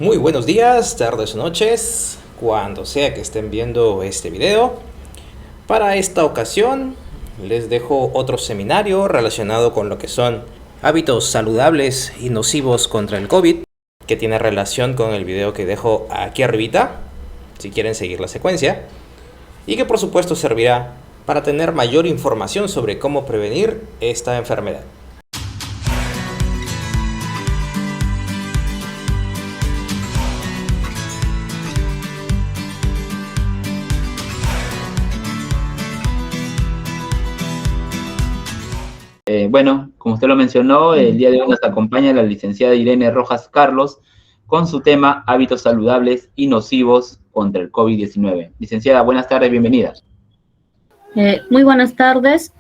Muy buenos días, tardes o noches, cuando sea que estén viendo este video. Para esta ocasión les dejo otro seminario relacionado con lo que son hábitos saludables y nocivos contra el COVID, que tiene relación con el video que dejo aquí arribita, si quieren seguir la secuencia, y que por supuesto servirá para tener mayor información sobre cómo prevenir esta enfermedad. Bueno, como usted lo mencionó, el día de hoy nos acompaña la licenciada Irene Rojas Carlos con su tema Hábitos saludables y nocivos contra el COVID-19. Licenciada, buenas tardes, bienvenida. Muy buenas tardes.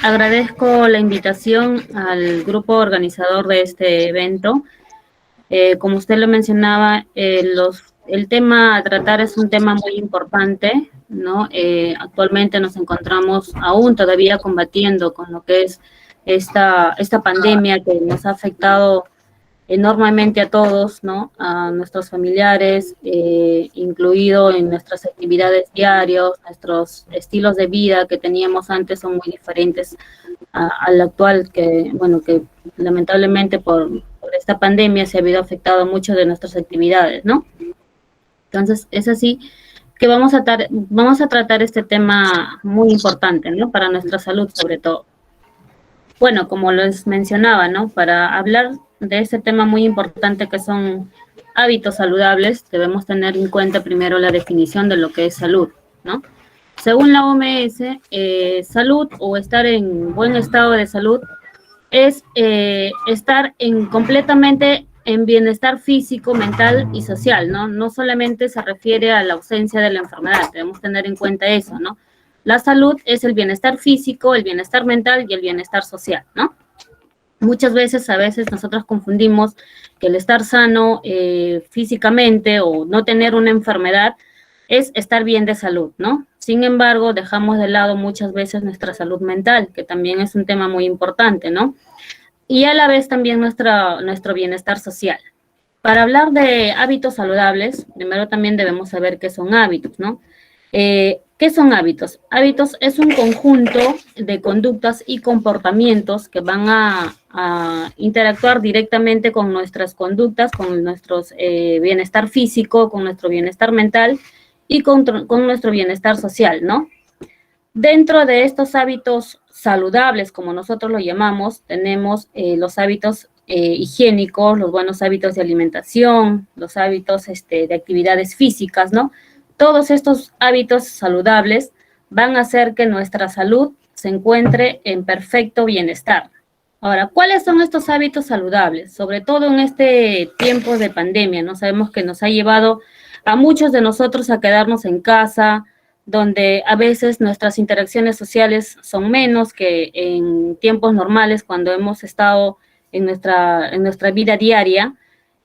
Agradezco la invitación al grupo organizador de este evento. Como usted lo mencionaba, el tema a tratar es un tema muy importante, ¿no? Actualmente nos encontramos aún todavía combatiendo con lo que es esta pandemia que nos ha afectado enormemente a todos, ¿no? A nuestros familiares, incluido en nuestras actividades diarias, nuestros estilos de vida que teníamos antes son muy diferentes al actual, que, bueno, que lamentablemente por esta pandemia se ha habido afectado mucho de nuestras actividades, ¿no? Entonces, es así que vamos a tratar este tema muy importante, ¿no? Para nuestra salud, sobre todo. Bueno, como les mencionaba, ¿no? Para hablar de este tema muy importante que son hábitos saludables, debemos tener en cuenta primero la definición de lo que es salud, ¿no? Según la OMS, salud o estar en buen estado de salud es estar completamente en bienestar físico, mental y social, ¿no? No solamente se refiere a la ausencia de la enfermedad, debemos tener en cuenta eso, ¿no? La salud es el bienestar físico, el bienestar mental y el bienestar social, ¿no? Muchas veces, a veces nosotros confundimos que el estar sano físicamente o no tener una enfermedad es estar bien de salud, ¿no? Sin embargo, dejamos de lado muchas veces nuestra salud mental, que también es un tema muy importante, ¿no? Y a la vez también nuestro bienestar social. Para hablar de hábitos saludables, primero también debemos saber qué son hábitos, ¿no? ¿Qué son hábitos? Hábitos es un conjunto de conductas y comportamientos que van a interactuar directamente con nuestras conductas, con nuestro bienestar físico, con nuestro bienestar mental y con nuestro bienestar social, ¿no? Dentro de estos hábitos saludables, como nosotros lo llamamos, tenemos los hábitos higiénicos, los buenos hábitos de alimentación, los hábitos de actividades físicas, ¿no? Todos estos hábitos saludables van a hacer que nuestra salud se encuentre en perfecto bienestar. Ahora, ¿cuáles son estos hábitos saludables? Sobre todo en este tiempo de pandemia, ¿no? Sabemos que nos ha llevado a muchos de nosotros a quedarnos en casa, donde a veces nuestras interacciones sociales son menos que en tiempos normales cuando hemos estado en nuestra vida diaria.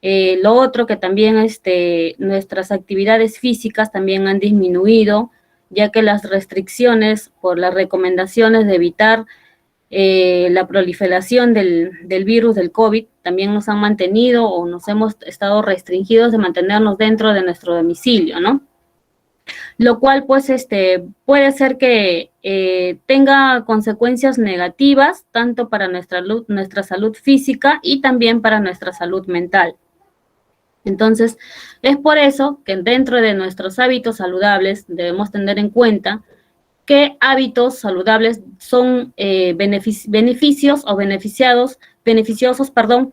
Lo otro que también nuestras actividades físicas también han disminuido, ya que las restricciones por las recomendaciones de evitar la proliferación del virus del COVID también nos han mantenido o nos hemos estado restringidos de mantenernos dentro de nuestro domicilio, ¿no? Lo cual pues puede ser que tenga consecuencias negativas tanto para nuestra salud física y también para nuestra salud mental. Entonces, es por eso que dentro de nuestros hábitos saludables debemos tener en cuenta qué hábitos saludables son beneficiosos,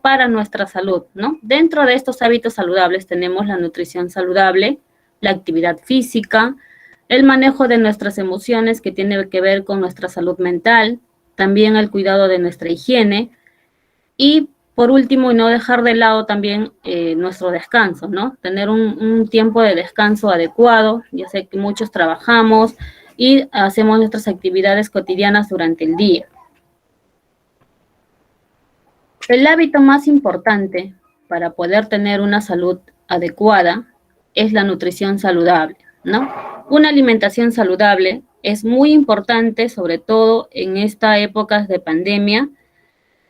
para nuestra salud, ¿no? Dentro de estos hábitos saludables tenemos la nutrición saludable, la actividad física, el manejo de nuestras emociones que tiene que ver con nuestra salud mental, también el cuidado de nuestra higiene y por último, y no dejar de lado también nuestro descanso, ¿no? Tener un tiempo de descanso adecuado. Ya sé que muchos trabajamos y hacemos nuestras actividades cotidianas durante el día. El hábito más importante para poder tener una salud adecuada es la nutrición saludable, ¿no? Una alimentación saludable es muy importante, sobre todo en esta época de pandemia,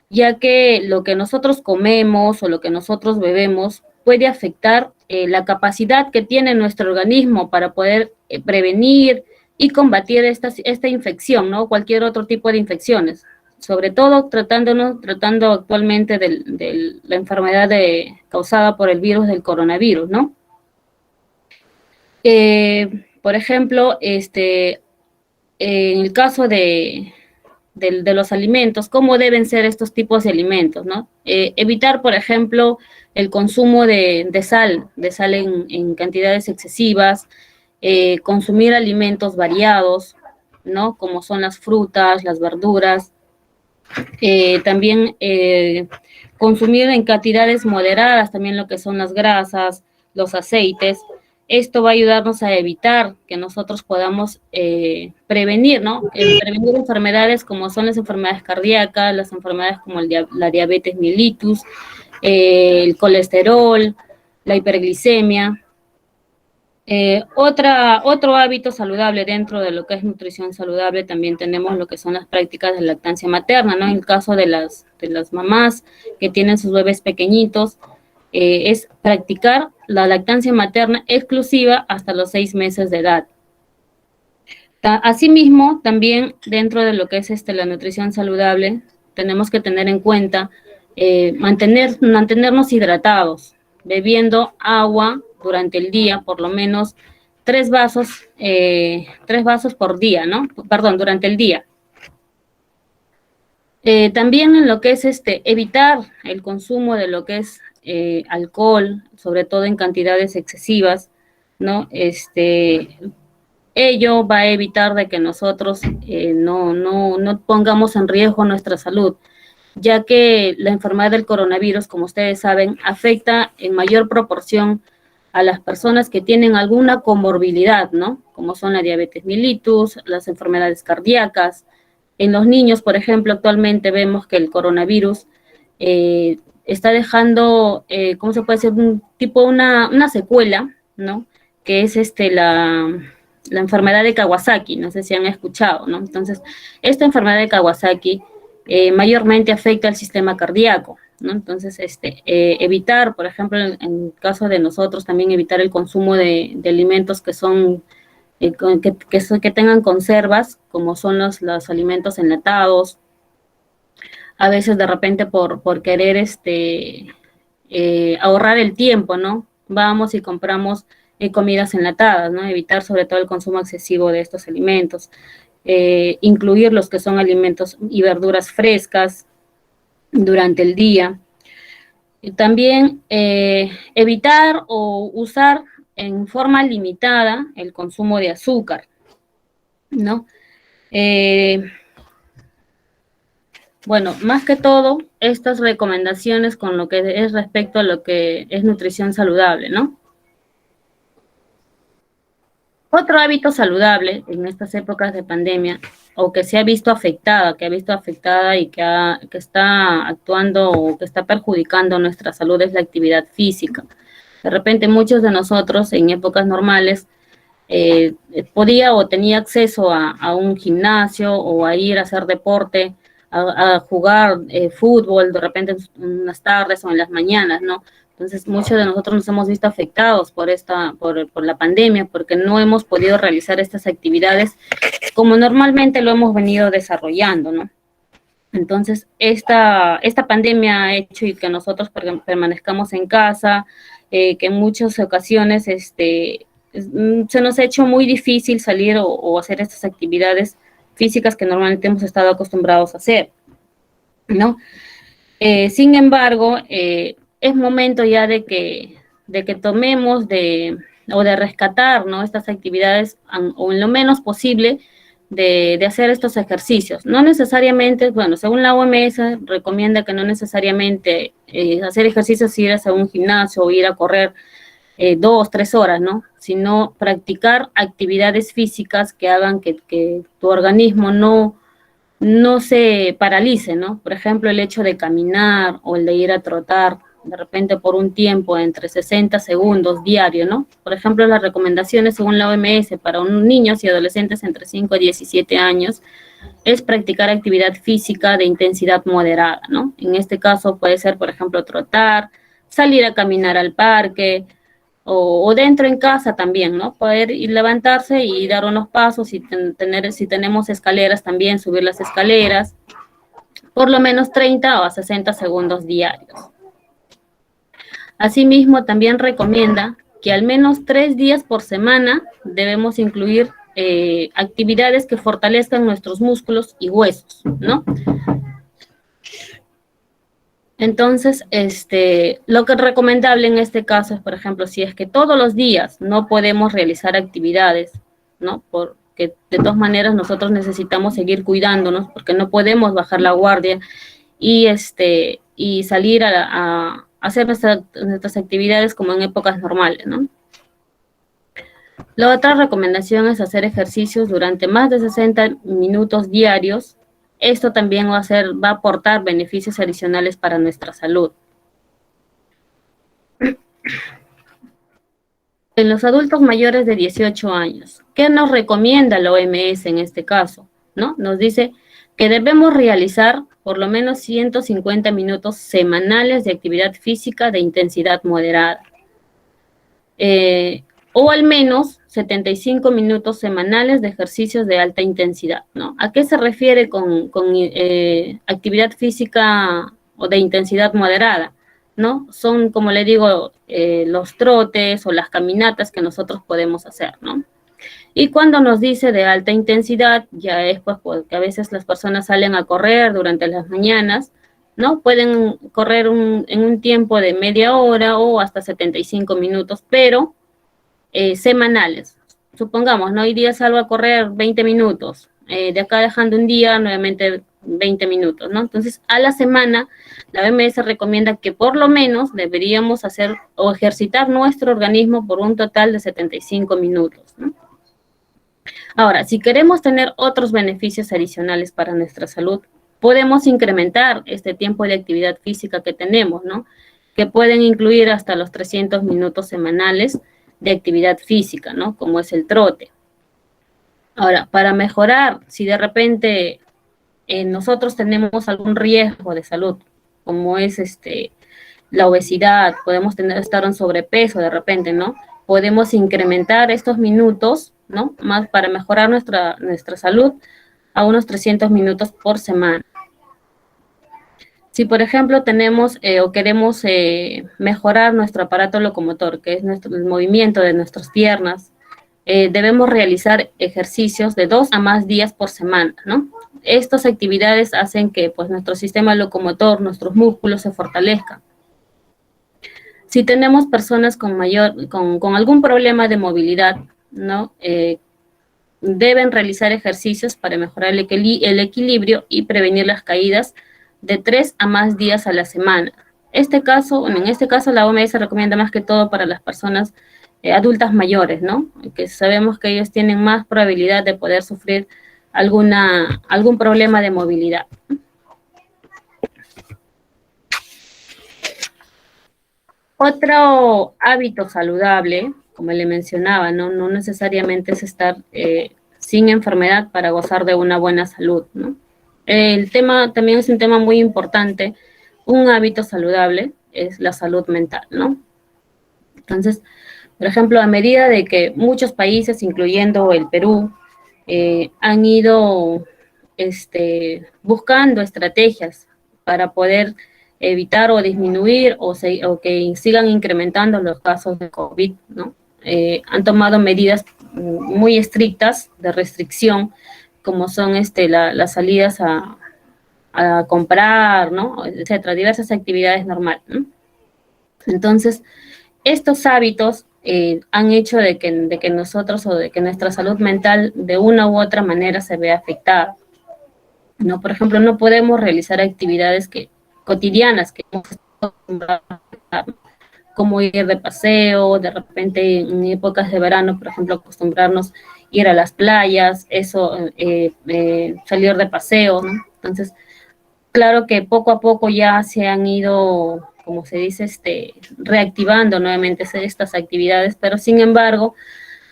ya que lo que nosotros comemos o lo que nosotros bebemos puede afectar la capacidad que tiene nuestro organismo para poder prevenir y combatir esta infección, ¿no? Cualquier otro tipo de infecciones, sobre todo tratando actualmente de la enfermedad causada por el virus del coronavirus, ¿no? Por ejemplo, en el caso de los alimentos, ¿cómo deben ser estos tipos de alimentos, no? Evitar, por ejemplo, el consumo de sal en cantidades excesivas, consumir alimentos variados, ¿no? Como son las frutas, las verduras, también consumir en cantidades moderadas también lo que son las grasas, los aceites. Esto va a ayudarnos a evitar que nosotros podamos prevenir, ¿no? Prevenir enfermedades como son las enfermedades cardíacas, las enfermedades como la diabetes mellitus, el colesterol, la hiperglicemia. Otro hábito saludable dentro de lo que es nutrición saludable, también tenemos lo que son las prácticas de lactancia materna, ¿no? En el caso de las mamás que tienen sus bebés pequeñitos, es practicar la lactancia materna exclusiva hasta los 6 meses de edad. Asimismo, también dentro de lo que es la nutrición saludable, tenemos que tener en cuenta mantenernos hidratados, bebiendo agua durante el día, por lo menos 3 vasos por día, ¿no? Perdón, durante el día. También en lo que es evitar el consumo de lo que es alcohol, sobre todo en cantidades excesivas, ¿no? Ello va a evitar de que nosotros no pongamos en riesgo nuestra salud, ya que la enfermedad del coronavirus, como ustedes saben, afecta en mayor proporción a las personas que tienen alguna comorbilidad, ¿no? Como son la diabetes mellitus, las enfermedades cardíacas. En los niños, por ejemplo, actualmente vemos que el coronavirus está dejando, ¿cómo se puede decir? Una secuela, ¿no? Que es la enfermedad de Kawasaki, no sé si han escuchado, ¿no? Entonces, esta enfermedad de Kawasaki mayormente afecta al sistema cardíaco, ¿no? Entonces, evitar, por ejemplo, en el caso de nosotros, también evitar el consumo de alimentos que son, que tengan conservas, como son los alimentos enlatados. A veces, de repente, por querer ahorrar el tiempo, ¿no? Vamos y compramos comidas enlatadas, ¿no? Evitar sobre todo el consumo excesivo de estos alimentos. Incluir los que son alimentos y verduras frescas durante el día. Y también evitar o usar en forma limitada el consumo de azúcar, ¿no? Bueno, más que todo, estas recomendaciones con lo que es respecto a lo que es nutrición saludable, ¿no? Otro hábito saludable en estas épocas de pandemia, o que se ha visto afectada, y que está actuando o que está perjudicando nuestra salud, es la actividad física. De repente muchos de nosotros en épocas normales podía o tenía acceso a un gimnasio o a ir a hacer deporte, a jugar fútbol, de repente en las tardes o en las mañanas, ¿no? Entonces, muchos de nosotros nos hemos visto afectados por la pandemia, porque no hemos podido realizar estas actividades como normalmente lo hemos venido desarrollando, ¿no? Entonces, esta pandemia ha hecho y que nosotros permanezcamos en casa, que en muchas ocasiones se nos ha hecho muy difícil salir o hacer estas actividades físicas que normalmente hemos estado acostumbrados a hacer, ¿no? Sin embargo, es momento ya de que tomemos o de rescatar, ¿no? Estas actividades o en lo menos posible de hacer estos ejercicios. No necesariamente, bueno, según la OMS recomienda que no necesariamente hacer ejercicios, ir a un gimnasio o ir a correr 2, 3 horas, ¿no? Sino practicar actividades físicas que hagan que tu organismo no se paralice, ¿no? Por ejemplo, el hecho de caminar o el de ir a trotar de repente por un tiempo entre 60 segundos diario, ¿no? Por ejemplo, las recomendaciones según la OMS para niños y adolescentes entre 5 y 17 años es practicar actividad física de intensidad moderada, ¿no? En este caso puede ser, por ejemplo, trotar, salir a caminar al parque, o dentro en casa también, ¿no? Poder ir levantarse y dar unos pasos y si tenemos escaleras también, subir las escaleras, por lo menos 30 o a 60 segundos diarios. Asimismo, también recomienda que al menos 3 días por semana debemos incluir actividades que fortalezcan nuestros músculos y huesos, ¿no? Entonces, lo que es recomendable en este caso es, por ejemplo, si es que todos los días no podemos realizar actividades, ¿no? Porque de todas maneras nosotros necesitamos seguir cuidándonos, porque no podemos bajar la guardia y, y salir a hacer nuestras actividades como en épocas normales, ¿no? La otra recomendación es hacer ejercicios durante más de 60 minutos diarios. Esto también va a aportar beneficios adicionales para nuestra salud. En los adultos mayores de 18 años, ¿qué nos recomienda la OMS en este caso? ¿No? Nos dice que debemos realizar por lo menos 150 minutos semanales de actividad física de intensidad moderada. O al menos 75 minutos semanales de ejercicios de alta intensidad, ¿no? ¿A qué se refiere con actividad física o de intensidad moderada? ¿No? Son, como le digo, los trotes o las caminatas que nosotros podemos hacer, ¿no? Y cuando nos dice de alta intensidad, ya es pues porque a veces las personas salen a correr durante las mañanas, ¿no? Pueden correr en un tiempo de media hora o hasta 75 minutos, pero semanales. Supongamos, ¿no? Hoy día salgo a correr 20 minutos, de acá dejando un día nuevamente 20 minutos, ¿no? Entonces, a la semana, la OMS recomienda que por lo menos deberíamos hacer o ejercitar nuestro organismo por un total de 75 minutos, ¿no? Ahora, si queremos tener otros beneficios adicionales para nuestra salud, podemos incrementar este tiempo de actividad física que tenemos, ¿no? Que pueden incluir hasta los 300 minutos semanales de actividad física, ¿no? Como es el trote. Ahora, para mejorar, si de repente nosotros tenemos algún riesgo de salud, como es la obesidad, podemos estar en sobrepeso de repente, ¿no? Podemos incrementar estos minutos, ¿no? Más para mejorar nuestra salud a unos 300 minutos por semana. Si, por ejemplo, tenemos o queremos mejorar nuestro aparato locomotor, que es el movimiento de nuestras piernas, debemos realizar ejercicios de 2 a más días por semana, ¿no? Estas actividades hacen que pues, nuestro sistema locomotor, nuestros músculos se fortalezcan. Si tenemos personas con algún problema de movilidad, ¿no? Deben realizar ejercicios para mejorar el equilibrio y prevenir las caídas de 3 a más días a la semana. En este caso, la OMS recomienda más que todo para las personas adultas mayores, ¿no? Que sabemos que ellos tienen más probabilidad de poder sufrir algún problema de movilidad. Otro hábito saludable, como le mencionaba, no necesariamente es estar sin enfermedad para gozar de una buena salud, ¿no? El tema también es un tema muy importante. Un hábito saludable es la salud mental, ¿no? Entonces, por ejemplo, a medida de que muchos países, incluyendo el Perú, han ido buscando estrategias para poder evitar o disminuir o que sigan incrementando los casos de COVID, ¿no? Han tomado medidas muy estrictas de restricción, como son las salidas a comprar, ¿no? Etcétera, diversas actividades normales, ¿no? Entonces, estos hábitos han hecho de que nosotros o de que nuestra salud mental de una u otra manera se vea afectada, ¿no? Por ejemplo, no podemos realizar actividades cotidianas que hemos acostumbrado a, como ir de paseo, de repente en épocas de verano, por ejemplo, acostumbrarnos a ir a las playas, salir de paseo, ¿no? Entonces, claro que poco a poco ya se han ido, como se dice, reactivando nuevamente estas actividades, pero sin embargo,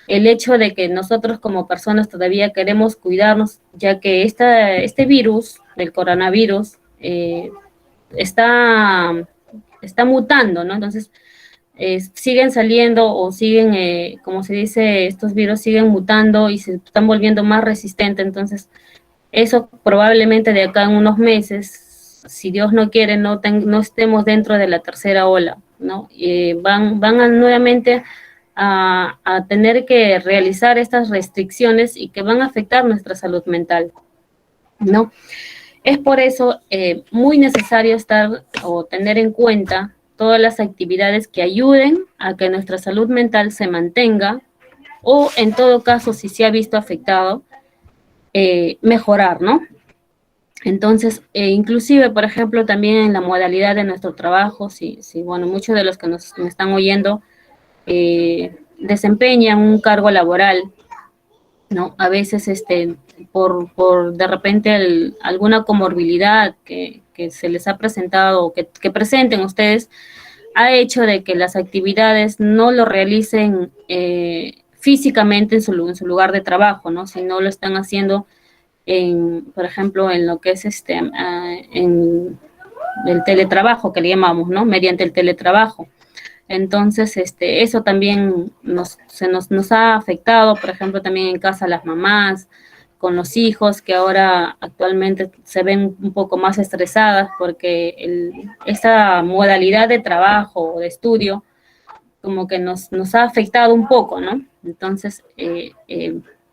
el hecho de que nosotros como personas todavía queremos cuidarnos, ya que este virus, del coronavirus, está está mutando, ¿no? Entonces, siguen saliendo o siguen, como se dice, estos virus siguen mutando y se están volviendo más resistentes. Entonces, eso probablemente de acá en unos meses, si Dios no quiere, no estemos dentro de la tercera ola, ¿no? Van nuevamente a tener que realizar estas restricciones y que van a afectar nuestra salud mental, ¿no? Es por eso muy necesario estar o tener en cuenta todas las actividades que ayuden a que nuestra salud mental se mantenga o en todo caso, si se ha visto afectado, mejorar, ¿no? Entonces, inclusive, por ejemplo, también en la modalidad de nuestro trabajo, bueno, muchos de los que nos están oyendo desempeñan un cargo laboral, ¿no? A veces, por de repente alguna comorbilidad que se les ha presentado o que presenten ustedes, ha hecho de que las actividades no lo realicen físicamente en su lugar de trabajo, ¿no? Sino lo están haciendo por ejemplo, en lo que es en el teletrabajo que le llamamos, ¿no? Mediante el teletrabajo. Entonces, eso también nos ha afectado, por ejemplo, también en casa las mamás, con los hijos que ahora actualmente se ven un poco más estresadas porque esta modalidad de trabajo o de estudio como que nos ha afectado un poco, ¿no? Entonces,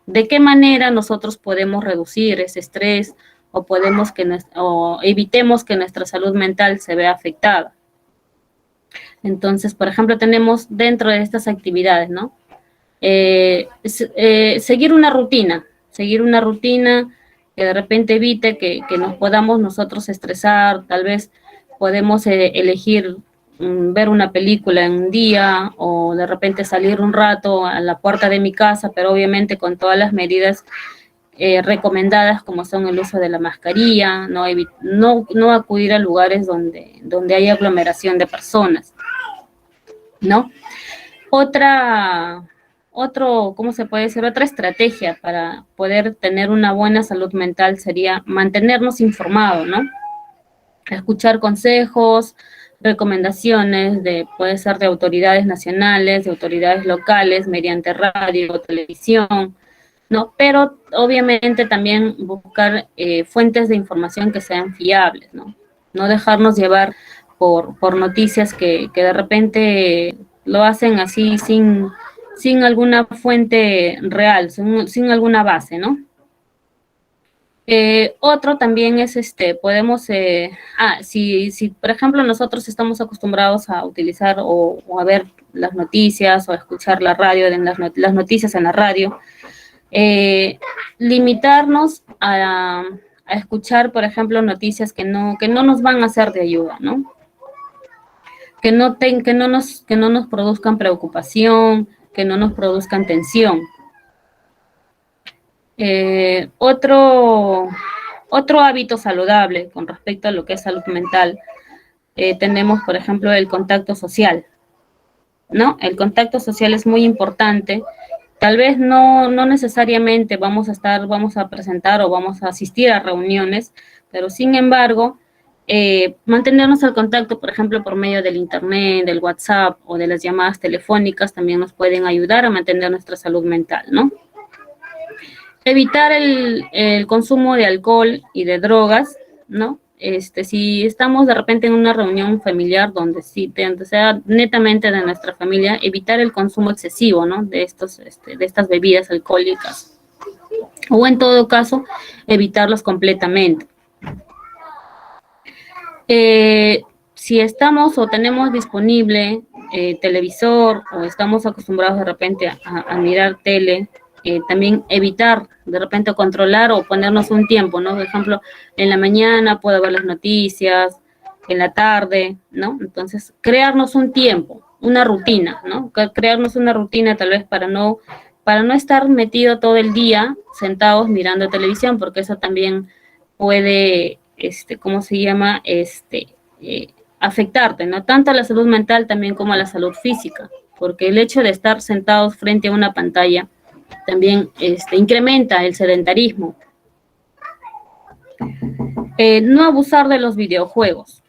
¿de qué manera nosotros podemos reducir ese estrés o evitemos que nuestra salud mental se vea afectada? Entonces, por ejemplo, tenemos dentro de estas actividades, ¿no? Seguir una rutina que de repente evite que nos podamos nosotros estresar, tal vez podemos elegir ver una película en un día o de repente salir un rato a la puerta de mi casa, pero obviamente con todas las medidas recomendadas como son el uso de la mascarilla, no acudir a lugares donde hay aglomeración de personas, ¿no? ¿Cómo se puede decir? Otra estrategia para poder tener una buena salud mental sería mantenernos informados, ¿no? Escuchar consejos, recomendaciones puede ser de autoridades nacionales, de autoridades locales, mediante radio, televisión, ¿no? Pero obviamente también buscar fuentes de información que sean fiables, ¿no? No dejarnos llevar por noticias que de repente lo hacen así sin alguna fuente real, sin alguna base, ¿no? Otro también es, si por ejemplo nosotros estamos acostumbrados a utilizar o a ver las noticias o a escuchar la radio, las noticias en la radio, limitarnos a escuchar, por ejemplo, noticias que no nos van a ser de ayuda, ¿no? Que no nos produzcan preocupación, que no nos produzcan tensión. Otro hábito saludable con respecto a lo que es salud mental, tenemos, por ejemplo, el contacto social, ¿no? El contacto social es muy importante. Tal vez no necesariamente vamos a presentar o vamos a asistir a reuniones, pero sin embargo, mantenernos al contacto, por ejemplo, por medio del internet, del WhatsApp o de las llamadas telefónicas también nos pueden ayudar a mantener nuestra salud mental, ¿no? Evitar el consumo de alcohol y de drogas, ¿no? Si estamos de repente en una reunión familiar donde sea netamente de nuestra familia, evitar el consumo excesivo, ¿no? De estas bebidas alcohólicas. O en todo caso, evitarlos completamente. Si estamos o tenemos disponible televisor o estamos acostumbrados de repente a mirar tele, también evitar de repente controlar o ponernos un tiempo, ¿no? Por ejemplo, en la mañana puedo ver las noticias, en la tarde, ¿no? Entonces, crearnos un tiempo, una rutina, ¿no? Crearnos una rutina tal vez para no estar metido todo el día sentados mirando televisión, porque eso también puede, ¿cómo se llama? Afectarte, ¿no? Tanto a la salud mental también como a la salud física, porque el hecho de estar sentados frente a una pantalla también incrementa el sedentarismo. No abusar de los videojuegos,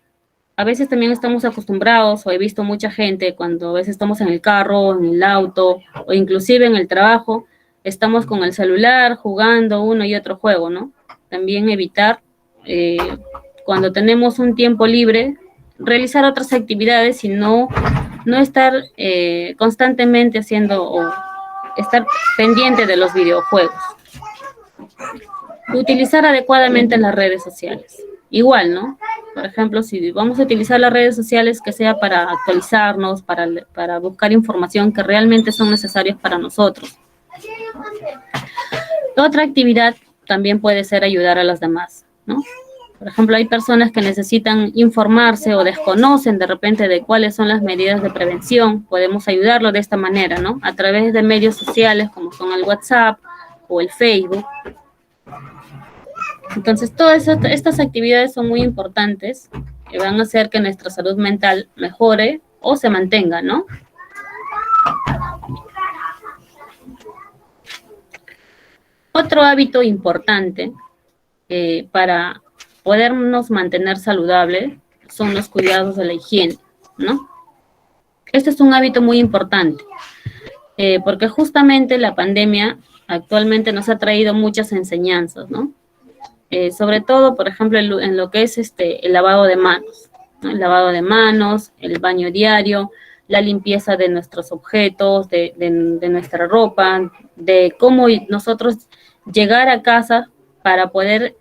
A veces también estamos acostumbrados, o he visto mucha gente, cuando a veces estamos en el carro, en el auto, o inclusive en el trabajo, estamos con el celular jugando uno y otro juego, ¿no? También evitar, eh, cuando tenemos un tiempo libre, realizar otras actividades y no estar constantemente haciendo o estar pendiente de los videojuegos. Utilizar adecuadamente las redes sociales. Igual, ¿no? Por ejemplo, si vamos a utilizar las redes sociales, que sea para actualizarnos, para buscar información que realmente son necesarias para nosotros. Otra actividad también puede ser ayudar a las demás, ¿no? Por ejemplo, hay personas que necesitan informarse o desconocen de repente de cuáles son las medidas de prevención. Podemos ayudarlo de esta manera, ¿no? A través de medios sociales como son el WhatsApp o el Facebook. Entonces, todas estas actividades son muy importantes, que van a hacer que nuestra salud mental mejore o se mantenga, ¿no? Otro hábito importante para podernos mantener saludables son los cuidados de la higiene, ¿no? Este es un hábito muy importante, porque justamente la pandemia actualmente nos ha traído muchas enseñanzas, ¿no? Sobre todo, por ejemplo, en lo que es el lavado de manos, ¿no? El lavado de manos, el baño diario, la limpieza de nuestros objetos, de nuestra ropa, de cómo nosotros llegar a casa para poder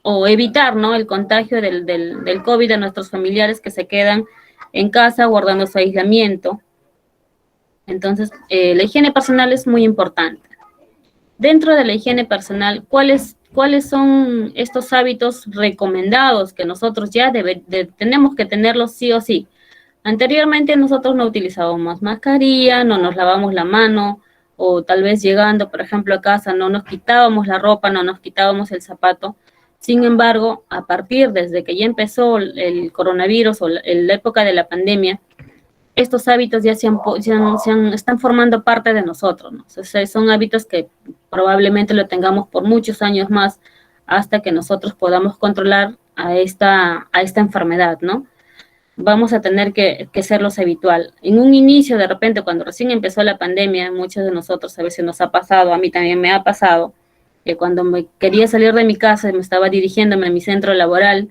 o evitar, ¿no?, el contagio del COVID a nuestros familiares que se quedan en casa guardando su aislamiento. Entonces, la higiene personal es muy importante. Dentro de la higiene personal, ¿cuáles son estos hábitos recomendados que nosotros ya tenemos que tenerlos sí o sí? Anteriormente nosotros no utilizábamos mascarilla, no nos lavamos la mano, o tal vez llegando, por ejemplo, a casa, no nos quitábamos la ropa, no nos quitábamos el zapato. Sin embargo, a partir desde que ya empezó el coronavirus o la época de la pandemia, estos hábitos ya están formando parte de nosotros, ¿no? O sea, son hábitos que probablemente lo tengamos por muchos años más hasta que nosotros podamos controlar a esta enfermedad, ¿no? Vamos a tener que hacerlos habitual. En un inicio, de repente, cuando recién empezó la pandemia, muchos de nosotros a veces nos ha pasado, a mí también me ha pasado, que cuando me quería salir de mi casa, me estaba dirigiéndome a mi centro laboral,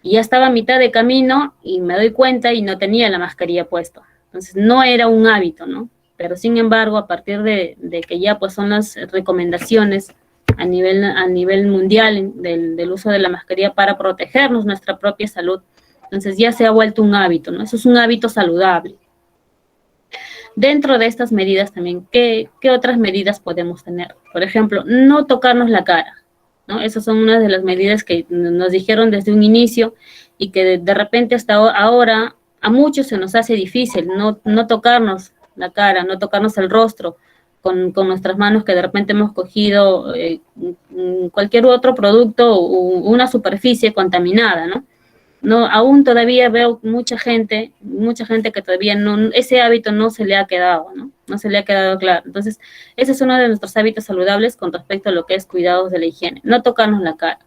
y ya estaba a mitad de camino y me doy cuenta y no tenía la mascarilla puesta. Entonces no era un hábito, ¿no? Pero sin embargo, a partir de que ya pues son las recomendaciones a nivel mundial del uso de la mascarilla para protegernos nuestra propia salud, entonces ya se ha vuelto un hábito, ¿no? Eso es un hábito saludable. Dentro de estas medidas también, ¿qué otras medidas podemos tener? Por ejemplo, no tocarnos la cara, ¿no? Esas son unas de las medidas que nos dijeron desde un inicio y que de repente hasta ahora a muchos se nos hace difícil no tocarnos la cara, no tocarnos el rostro con nuestras manos, que de repente hemos cogido cualquier otro producto o una superficie contaminada, ¿no? No, aún todavía veo mucha gente que todavía ese hábito no se le ha quedado, ¿no? No se le ha quedado claro. Entonces, ese es uno de nuestros hábitos saludables con respecto a lo que es cuidados de la higiene. No tocarnos la cara.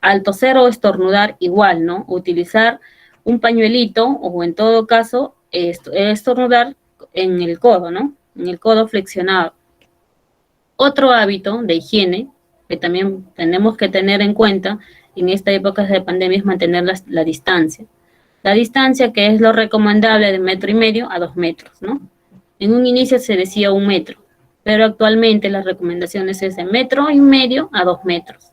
Al toser o estornudar, igual, ¿no? Utilizar un pañuelito o en todo caso, estornudar en el codo, ¿no? En el codo flexionado. Otro hábito de higiene que también tenemos que tener en cuenta en esta época de pandemia es mantener la distancia. La distancia, que es lo recomendable, de 1,5 metros a 2 metros, ¿no? En un inicio se decía 1 metro, pero actualmente las recomendaciones es de 1,5 metros a 2 metros.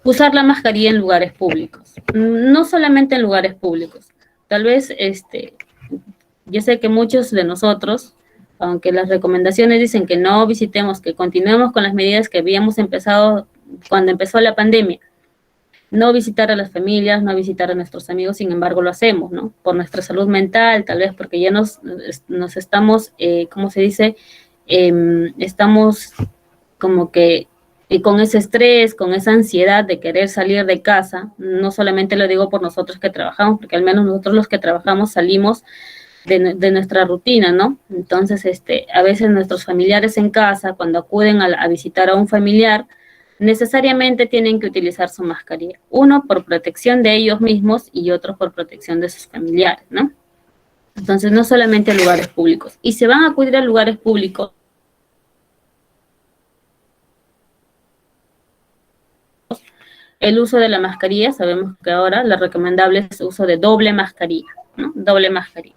Usar la mascarilla en lugares públicos. No solamente en lugares públicos. Tal vez, yo sé que muchos de nosotros, aunque las recomendaciones dicen que no visitemos, que continuemos con las medidas que habíamos empezado cuando empezó la pandemia, no visitar a las familias, no visitar a nuestros amigos, sin embargo lo hacemos, ¿no? Por nuestra salud mental, tal vez porque ya nos estamos, ¿cómo se dice? Estamos como que con ese estrés, con esa ansiedad de querer salir de casa. No solamente lo digo por nosotros que trabajamos, porque al menos nosotros los que trabajamos salimos de nuestra rutina, ¿no? Entonces, a veces nuestros familiares en casa, cuando acuden a visitar a un familiar, necesariamente tienen que utilizar su mascarilla. Uno por protección de ellos mismos y otro por protección de sus familiares, ¿no? Entonces, no solamente lugares públicos. Y se van a acudir a lugares públicos, el uso de la mascarilla, sabemos que ahora lo recomendable es el uso de doble mascarilla, ¿no? Doble mascarilla.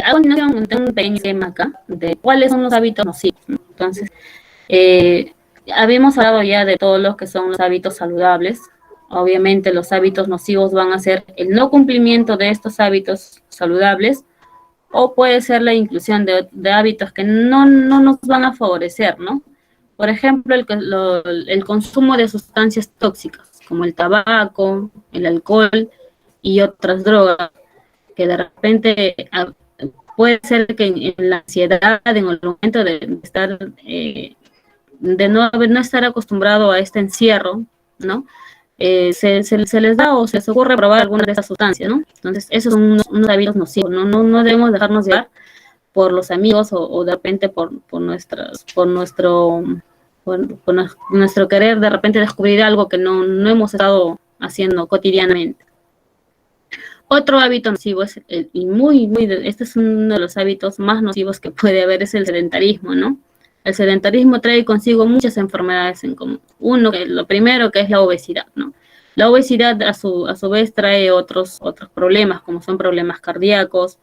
A continuación, tengo un pequeño tema acá de cuáles son los hábitos nocivos, ¿no? Entonces, habíamos hablado ya de todos los que son los hábitos saludables. Obviamente, los hábitos nocivos van a ser el no cumplimiento de estos hábitos saludables, o puede ser la inclusión de hábitos que no nos van a favorecer, ¿no? Por ejemplo, el consumo de sustancias tóxicas, como el tabaco, el alcohol y otras drogas, que de repente puede ser que en la ansiedad, en el momento de estar, de no estar acostumbrado a este encierro, ¿no? Se les da o se les ocurre probar alguna de esas sustancias, ¿no? Entonces, esos son unos hábitos nocivos, ¿no? No debemos dejarnos llevar por los amigos o de repente por nuestro querer de repente descubrir algo que no hemos estado haciendo cotidianamente. Otro hábito nocivo es este es uno de los hábitos más nocivos que puede haber, es el sedentarismo, ¿no? El sedentarismo trae consigo muchas enfermedades en común. Lo primero que es la obesidad, ¿no? La obesidad a su vez trae otros problemas, como son problemas cardíacos,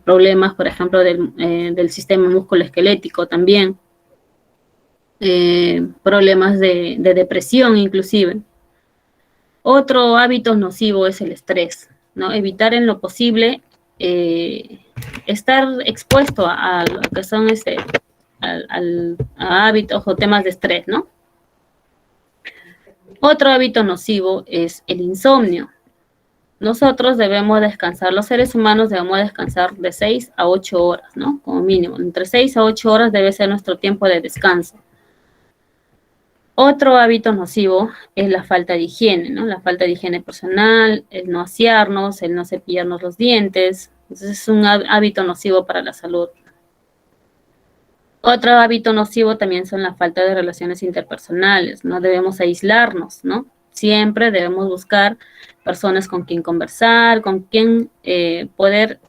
problemas, por ejemplo, del sistema musculoesquelético también, problemas de depresión inclusive. Otro hábito nocivo es el estrés, ¿no? Evitar en lo posible estar expuesto a lo que son a hábitos o temas de estrés, ¿no? Otro hábito nocivo es el insomnio. Nosotros debemos descansar, los seres humanos debemos descansar de 6 a 8 horas, ¿no? Como mínimo, entre 6 a 8 horas debe ser nuestro tiempo de descanso. Otro hábito nocivo es la falta de higiene, ¿no? La falta de higiene personal, el no asearnos, el no cepillarnos los dientes. Entonces es un hábito nocivo para la salud. Otro hábito nocivo también son la falta de relaciones interpersonales. No debemos aislarnos, ¿no? Siempre debemos buscar personas con quien conversar, con quien poder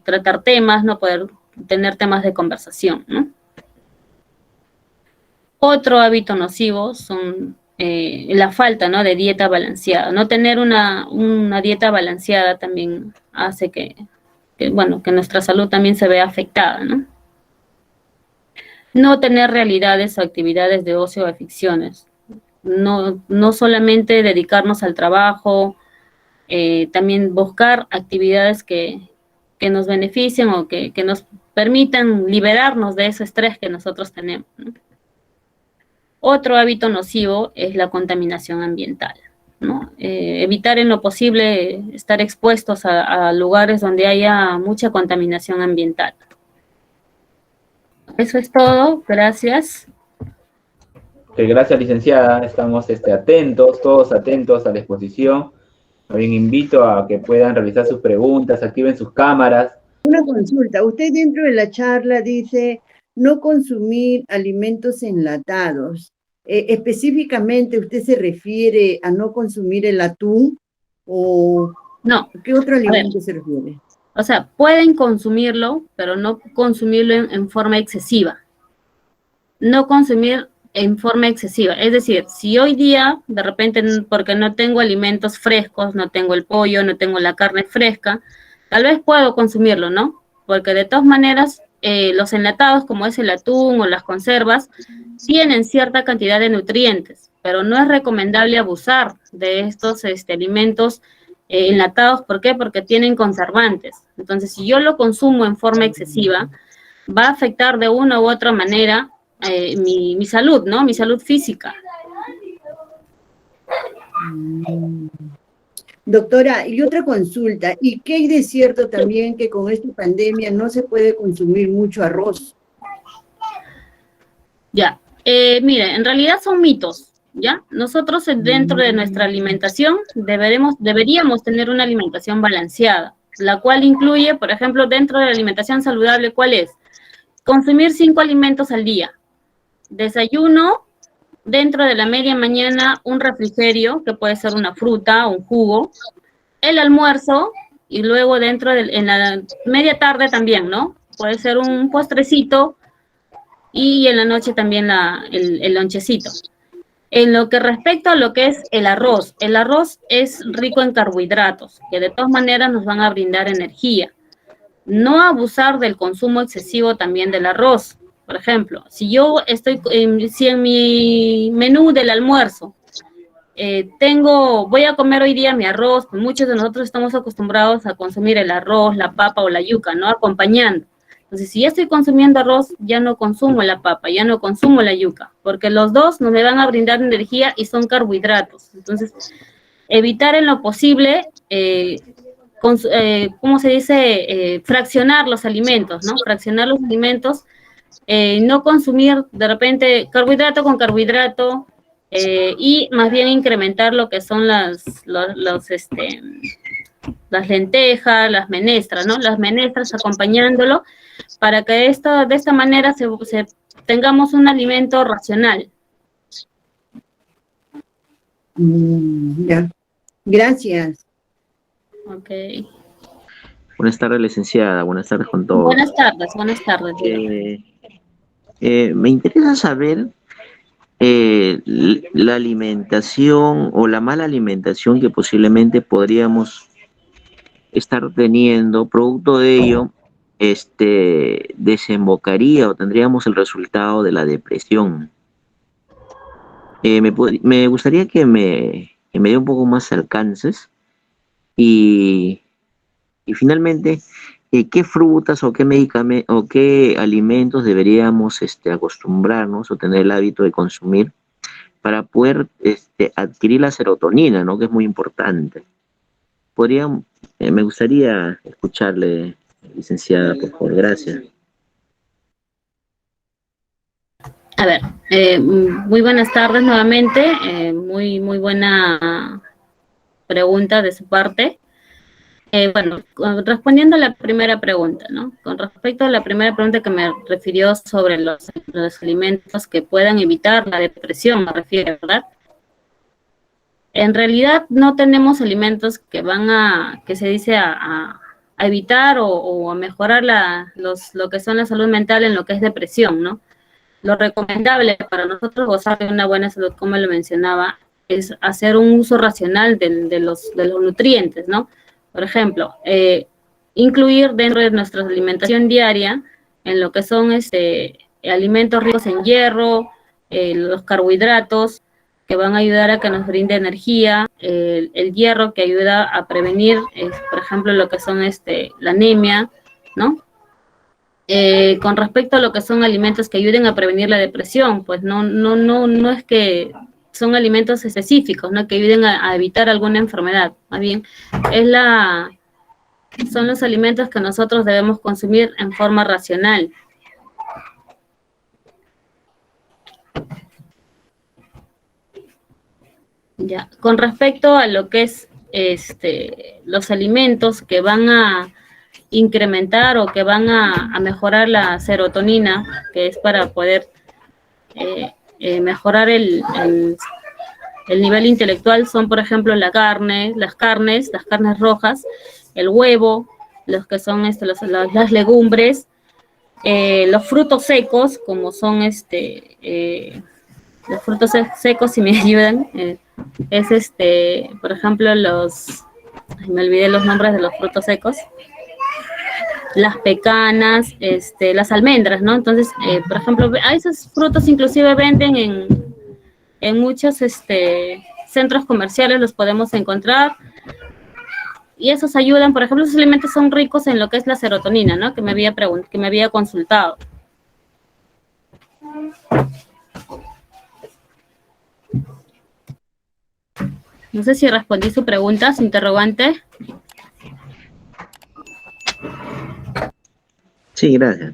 tratar temas, ¿no? Poder tener temas de conversación, ¿no? Otro hábito nocivo son la falta, ¿no? De dieta balanceada. No tener una dieta balanceada también hace que nuestra salud también se vea afectada, ¿no? No tener realidades o actividades de ocio o aficiones. No solamente dedicarnos al trabajo, también buscar actividades que nos beneficien o que nos permitan liberarnos de ese estrés que nosotros tenemos, ¿no? Otro hábito nocivo es la contaminación ambiental, ¿no? Evitar en lo posible estar expuestos a lugares donde haya mucha contaminación ambiental. Eso es todo, gracias. Gracias, licenciada. Estamos todos atentos a la exposición. También invito a que puedan realizar sus preguntas, activen sus cámaras. Una consulta. Usted dentro de la charla dice no consumir alimentos enlatados. Específicamente, ¿usted se refiere a no consumir el atún o no? ¿Qué otro alimento se refiere? O sea, pueden consumirlo, pero no consumirlo en forma excesiva. No consumir en forma excesiva. Es decir, si hoy día, de repente, porque no tengo alimentos frescos, no tengo el pollo, no tengo la carne fresca, tal vez puedo consumirlo, ¿no? Porque de todas maneras, los enlatados, como es el atún o las conservas, tienen cierta cantidad de nutrientes, pero no es recomendable abusar de estos alimentos enlatados. ¿Por qué? Porque tienen conservantes. Entonces, si yo lo consumo en forma excesiva, va a afectar de una u otra manera mi salud, ¿no? Mi salud física. Doctora, y otra consulta, ¿y qué hay de cierto también que con esta pandemia no se puede consumir mucho arroz? Ya, mire, en realidad son mitos, ¿ya? Nosotros dentro de nuestra alimentación deberíamos tener una alimentación balanceada, la cual incluye, por ejemplo, dentro de la alimentación saludable, ¿cuál es? Consumir 5 alimentos al día. Desayuno, dentro de la media mañana, un refrigerio, que puede ser una fruta o un jugo. El almuerzo, y luego en la media tarde también, ¿no? Puede ser un postrecito, y en la noche también el lonchecito. En lo que respecta a lo que es el arroz es rico en carbohidratos, que de todas maneras nos van a brindar energía. No abusar del consumo excesivo también del arroz. Por ejemplo, si en mi menú del almuerzo voy a comer hoy día mi arroz, pues muchos de nosotros estamos acostumbrados a consumir el arroz, la papa o la yuca, ¿no? Acompañando. Entonces, si ya estoy consumiendo arroz, ya no consumo la papa, ya no consumo la yuca, porque los dos no me van a brindar energía y son carbohidratos. Entonces, evitar en lo posible, ¿cómo se dice? Fraccionar los alimentos, ¿no? Fraccionar los alimentos, no consumir de repente carbohidrato con carbohidrato, y más bien incrementar lo que son las lentejas, las menestras, ¿no? Las menestras acompañándolo, para que de esta manera tengamos un alimento racional. Ya. Gracias. Ok. Buenas tardes, licenciada. Buenas tardes con todos. Buenas tardes. Me interesa saber la alimentación o la mala alimentación que posiblemente podríamos estar teniendo. Producto de ello, desembocaría o tendríamos el resultado de la depresión. Me gustaría que me dé un poco más alcances y finalmente, ¿qué frutas o qué medicamentos o qué alimentos deberíamos acostumbrarnos o tener el hábito de consumir para poder adquirir la serotonina, ¿no? Que es muy importante. Me gustaría escucharle, licenciada, por favor. Gracias. A ver, muy buenas tardes nuevamente. Muy buena pregunta de su parte. Bueno, respondiendo a la primera pregunta, ¿no? Con respecto a la primera pregunta que me refirió sobre los alimentos que puedan evitar la depresión, me refiero, ¿verdad? En realidad no tenemos alimentos que que se dice a evitar o a mejorar lo que son la salud mental en lo que es depresión, ¿no? Lo recomendable para nosotros gozar de una buena salud, como lo mencionaba, es hacer un uso racional de los nutrientes, ¿no? Por ejemplo, incluir dentro de nuestra alimentación diaria en lo que son alimentos ricos en hierro, los carbohidratos que van a ayudar a que nos brinde energía, el hierro que ayuda a prevenir, por ejemplo, lo que son la anemia, ¿no? Con respecto a lo que son alimentos que ayuden a prevenir la depresión, pues no es que son alimentos específicos, ¿no? Que ayuden a evitar alguna enfermedad. Más bien, son los alimentos que nosotros debemos consumir en forma racional. Ya. Con respecto a lo que es los alimentos que van a incrementar o que van a mejorar la serotonina, que es para poder mejorar el nivel intelectual, son por ejemplo las carnes rojas, el huevo, los que son las legumbres, los frutos secos, como son los frutos secos, si me ayudan, es por ejemplo me olvidé los nombres de los frutos secos, las pecanas, las almendras, ¿no? Entonces, por ejemplo, a esos frutos inclusive venden en muchos centros comerciales, los podemos encontrar, y esos ayudan. Por ejemplo, esos alimentos son ricos en lo que es la serotonina, ¿no? Que me había consultado. No sé si respondí su pregunta, su interrogante. Sí, gracias.